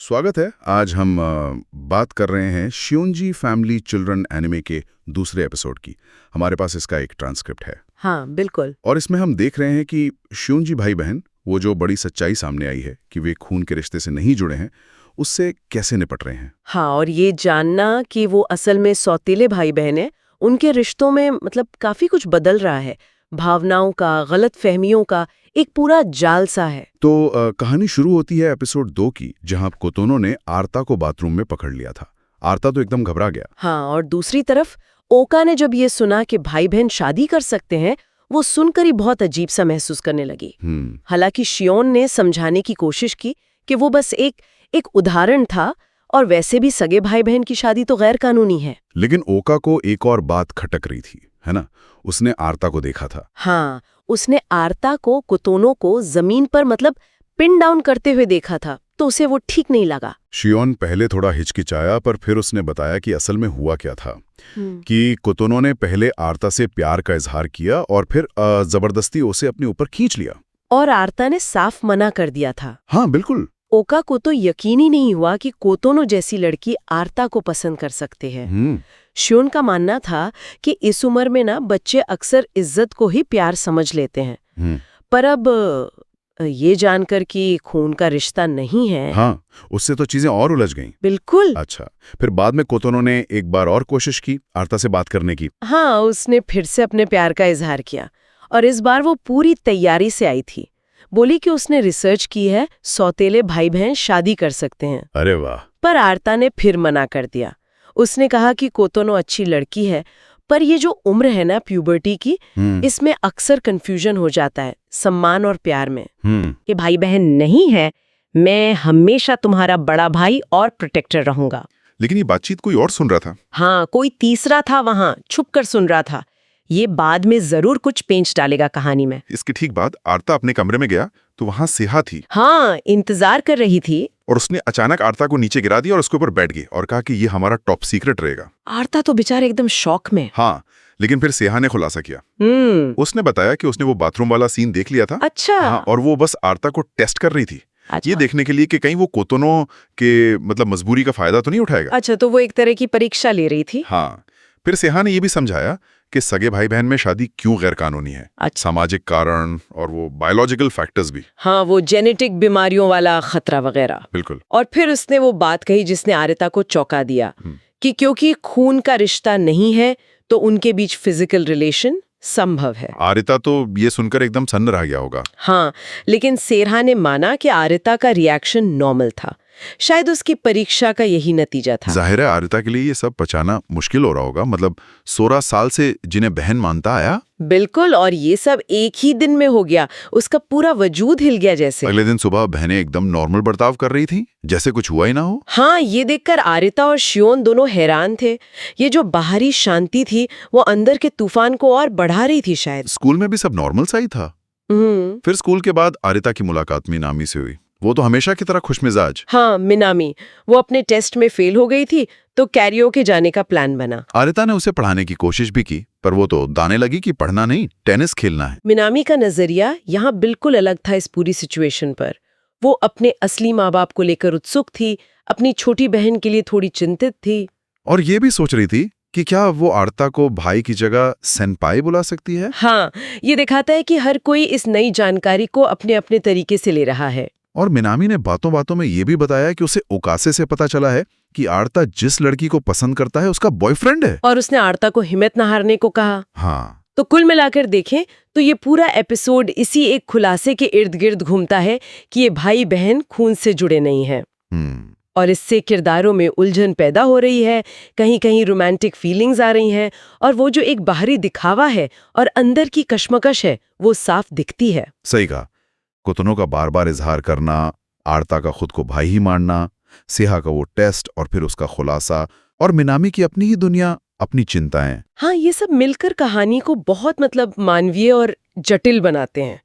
स्वागत है। आज हम बात कर रहे हैं शियोंजी फैमिली चिल्ड्रन एनिमे के दूसरे एपिसोड की। हमारे पास इसका एक ट्रांसक्रिप्ट है। हाँ बिल्कुल। और इसमें हम देख रहे हैं कि शियोंजी भाई बहन, वो जो बड़ी सच्चाई सामने आई है कि वे खून के रिश्ते से नहीं जुड़े हैं, उससे कैसे निपट रहे हैं। हाँ, और ये जानना कि वो असल में सौतेले भाई बहन हैं, उनके रिश्तों में काफी कुछ बदल रहा है। भावनाओं का, गलत फहमियों का एक पूरा जाल सा है। तो कहानी शुरू होती है एपिसोड 2 की, जहां कोतोनो ने आरता को बाथरूम में पकड़ लिया था। आरता तो एकदम घबरा गया। हाँ, और दूसरी तरफ ओका ने जब ये सुना कि भाई बहन शादी कर सकते हैं, वो सुनकर ही बहुत अजीब सा महसूस करने लगी। हालांकि शियोन ने समझाने की कोशिश की कि वो बस एक उदाहरण था, और वैसे भी सगे भाई बहन की शादी तो गैर कानूनी है। लेकिन ओका को एक और बात खटक रही थी, है ना? उसने आरता को देखा था। हाँ, उसने आरता को कोतोनो को जमीन पर पिन डाउन करते हुए देखा था, तो उसे वो ठीक नहीं लगा। शियोन पहले थोड़ा हिचकिचाया, पर फिर उसने बताया कि असल में हुआ क्या था। कि कोतोनो ने पहले आरता से प्यार का इजहार किया और फिर जबरदस्ती उसे अपने ऊपर खींच लिया। और आरता ने साफ मना कर दिया था। हाँ बिल्कुल। ओका को तो यकीन ही नहीं हुआ कि कोतोनो जैसी लड़की आरता को पसंद कर सकते हैं। शियोन का मानना था कि इस उम्र में बच्चे अक्सर इज्जत को ही प्यार समझ लेते हैं। पर अब ये जानकर कि खून का रिश्ता नहीं है। हाँ, उससे तो चीजें और उलझ गईं। बिल्कुल। अच्छा, फिर बाद में कोतोनो ने एक बार और कोशिश की आरता से बात करने की। हाँ, उसने फिर से अपने प्यार का इजहार किया, और इस बार वो पूरी तैयारी से आई थी। बोली कि उसने रिसर्च की है, सौतेले भाई बहन शादी कर सकते हैं। अरे वाह। पर आरता ने फिर मना कर दिया। उसने कहा कि कोतोनो अच्छी लड़की है, पर ये जो उम्र है ना प्यूबर्टी की, इसमें अक्सर कंफ्यूजन हो जाता है सम्मान और प्यार में। कि भाई बहन नहीं है, मैं हमेशा तुम्हारा बड़ा भाई और प्रोटेक्टर रहूंगा। लेकिन ये बातचीत कोई और सुन रहा था। हाँ, कोई तीसरा था वहाँ, छुप कर सुन रहा था। ये बाद में जरूर कुछ पेंच डालेगा कहानी में। इसके ठीक बाद आरता अपने कमरे में गया तो वहां सेहा थी। हाँ, इंतजार कर रही थी। और उसने अचानक आरता को नीचे गिरा दिया और उसके ऊपर बैठ गई और कहा कि ये हमारा टॉप सीक्रेट रहेगा। आरता तो बेचारे एकदम शॉक में। हाँ, लेकिन फिर सेहा ने खुलासा किया। उसने बताया कि उसने वो बाथरूम वाला सीन देख लिया था। अच्छा। हाँ, और वो बस आरता को टेस्ट कर रही थी। अच्छा। ये देखने के लिए कि कहीं वो कोतोनो के मजबूरी का फायदा तो नहीं उठाएगा। अच्छा, तो वो एक तरह की परीक्षा ले रही थी। हाँ, फिर सेहा ने ये भी समझाया कि सगे भाई बहन में शादी क्यों गैर कानूनी है। अच्छा। सामाजिक कारण और वो बायोलॉजिकल फैक्टर्स भी। हाँ, वो जेनेटिक बीमारियों वाला खतरा वगैरह। बिल्कुल। और फिर उसने वो बात कही जिसने आरिता को चौंका दिया, कि क्योंकि खून का रिश्ता नहीं है तो उनके बीच फिजिकल रिलेशन संभव है। आरिता तो ये सुनकर एकदम सन्न रह गया होगा। हाँ, लेकिन सेरहा ने माना कि आरिता का रिएक्शन नॉर्मल था। शायद उसकी परीक्षा का यही नतीजा था। जाहिर है आरिता के लिए ये सब पचाना मुश्किल हो रहा होगा। 16 साल से जिन्हें बहन मानता आया। बिल्कुल, और ये सब एक ही दिन में हो गया। उसका पूरा वजूद हिल गया जैसे। अगले दिन सुबह बहनें एकदम नॉर्मल बर्ताव कर रही थी, जैसे कुछ हुआ ही ना हो। हाँ, ये देखकर आरिता और शियोन दोनों हैरान थे। ये जो बाहरी शांति थी, वो अंदर के तूफान को और बढ़ा रही थी शायद। स्कूल में भी सब नॉर्मल सा ही था। फिर स्कूल के बाद आरिता की मुलाकात मिनामी से हुई। वो तो हमेशा की तरह खुशमिजाज। हाँ, मिनामी। वो अपने टेस्ट में फेल हो गई थी, तो कैरियोके जाने का प्लान बना। आरिता ने उसे पढ़ाने की कोशिश भी की, पर वो तो दाने लगी कि पढ़ना नहीं, टेनिस खेलना है। मिनामी का नजरिया यहाँ बिल्कुल अलग था इस पूरी सिचुएशन पर। वो अपने असली माँ बाप को लेकर उत्सुक थी, अपनी छोटी बहन के लिए थोड़ी चिंतित थी, और ये भी सोच रही थी कि क्या वो आरता को भाई की जगह सेनपाई बुला सकती है। हाँ, ये दिखाता है कि हर कोई इस नई जानकारी को अपने अपने तरीके से ले रहा है। और मिनामी ने बातों बातों में ये भी बताया कि उसे ओकासे से पता चला है कि आरता जिस लड़की को पसंद करता है उसका बॉयफ्रेंड है। और उसने आरता को हिम्मत न हारने को कहा। हाँ। तो कुल मिलाकर देखें तो ये पूरा एपिसोड इसी एक खुलासे के इर्द गिर्द घूमता है कि ये भाई बहन खून से जुड़े नहीं हैं। और इससे किरदारों में उलझन पैदा हो रही है, कहीं कहीं रोमांटिक फीलिंग्स आ रही हैं, और वो जो एक बाहरी दिखावा है और अंदर की कश्मकश है, वो साफ दिखती है। सही कहा। कोतोनो का बार बार इजहार करना, आरता का खुद को भाई ही मानना, सेहा का वो टेस्ट और फिर उसका खुलासा, और मिनामी की अपनी ही दुनिया, अपनी चिंताएं। हाँ, ये सब मिलकर कहानी को बहुत मानवीय और जटिल बनाते हैं।